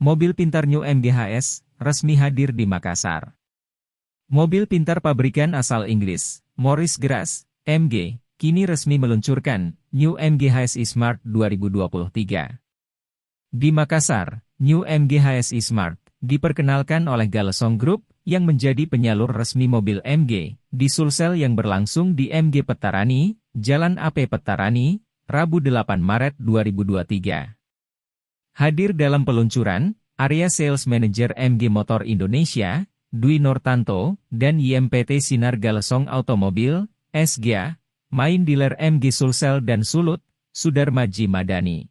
Mobil pintar New MG-HS, resmi hadir di Makassar. Mobil pintar pabrikan asal Inggris, Morris Grass, MG, kini resmi meluncurkan New MG-HS e-Smart 2023. Di Makassar, New MG-HS e-Smart diperkenalkan oleh Galesong Group yang menjadi penyalur resmi mobil MG di Sulsel yang berlangsung di MG Pettarani, Jalan AP Pettarani, Rabu 8 Maret 2023. Hadir dalam peluncuran, Area Sales Manager MG Motor Indonesia, Dwi Nortanto, dan YMPT Sinar Galesong Automobil, SGA, Main Dealer MG Sulsel dan Sulut, Sudarmaji Madani.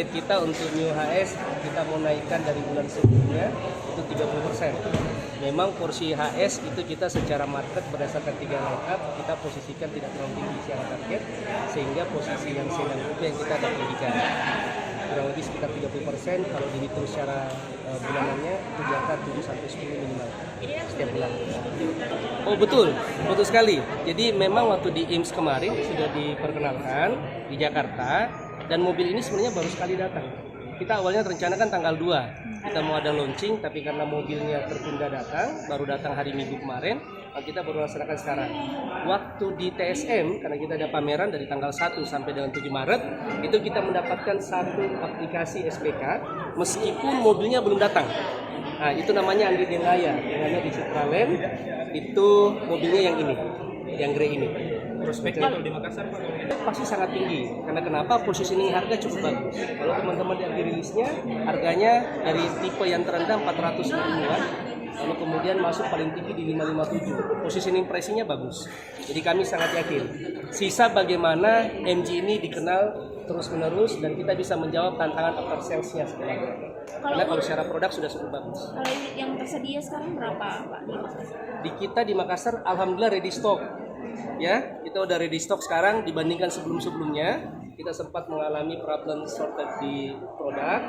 target kita untuk New HS kita mau naikkan dari bulan sebelumnya itu 30%. Memang porsi HS itu kita secara market berdasarkan 3 line up kita posisikan tidak terlalu tinggi secara target, sehingga posisi yang sedang itu yang kita ada tinggikan kurang lebih sekitar 30%. Kalau dihitung secara bulanannya itu di angka 7-10 minimal setiap bulan. Oh betul sekali. Jadi memang waktu di IMS kemarin sudah diperkenalkan di Jakarta, dan mobil ini sebenarnya baru sekali datang. Kita awalnya rencanakan tanggal 2 kita mau ada launching, tapi karena mobilnya tertunda datang, baru datang hari Minggu kemarin, kita baru laksanakan sekarang. Waktu di TSM, karena kita ada pameran dari tanggal 1 sampai dengan 7 Maret, itu kita mendapatkan satu aplikasi SPK meskipun mobilnya belum datang. Nah, itu namanya Andi Denaya, dengannya di Citraland, itu mobilnya yang ini, yang grey ini. Prospeknya kalau di Makassar pasti sangat tinggi, karena kenapa? Positioning harga cukup bagus. Kalau teman-teman lihat di rilisnya, harganya dari tipe yang terendah 400 ribuan, lalu kemudian masuk paling tinggi di 557. Positioning pricing-nya bagus. Jadi kami sangat yakin. Sisa bagaimana MG ini dikenal terus-menerus dan kita bisa menjawab tantangan after sales-nya sebenarnya. Karena kalau secara produk sudah cukup bagus. Kalau yang tersedia sekarang berapa, Pak? Di kita di Makassar alhamdulillah ready stock. Ya, kita udah ready stock sekarang dibandingkan sebelum-sebelumnya. Kita sempat mengalami problem shortage di produk.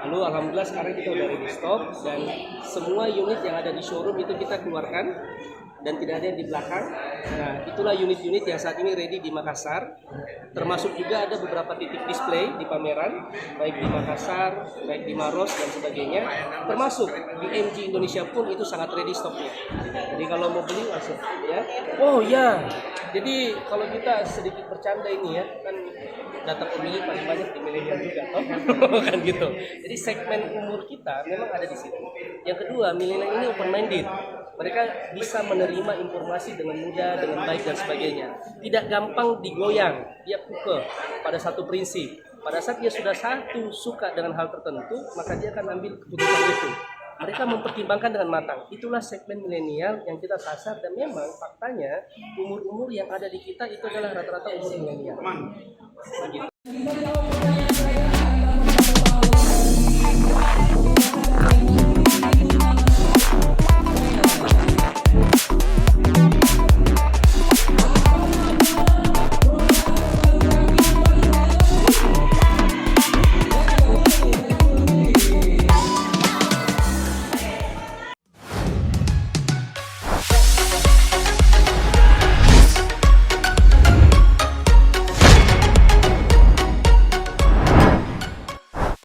Lalu alhamdulillah sekarang kita udah ready stock dan semua unit yang ada di showroom itu kita keluarkan dan tidak ada yang di belakang. Nah, itulah unit-unit yang saat ini ready di Makassar. Termasuk juga ada beberapa titik display di pameran, baik di Makassar, baik di Maros dan sebagainya. Termasuk di MG Indonesia pun itu sangat ready stoknya. Jadi kalau mau beli langsung ya. Oh ya. Jadi kalau kita sedikit bercanda ini ya, kan data pemilih paling banyak di milenial juga, toh? Kan gitu. Jadi segmen umur kita memang ada di situ. Yang kedua, milenial ini open minded. Mereka bisa menerima informasi dengan mudah, dengan baik dan sebagainya. Tidak gampang digoyang, dia kukuh pada satu prinsip. Pada saat dia sudah suka dengan hal tertentu, maka dia akan ambil keputusan itu. Mereka mempertimbangkan dengan matang. Itulah segmen milenial yang kita sasar, dan memang faktanya umur-umur yang ada di kita itu adalah rata-rata umur milenial. Begitu.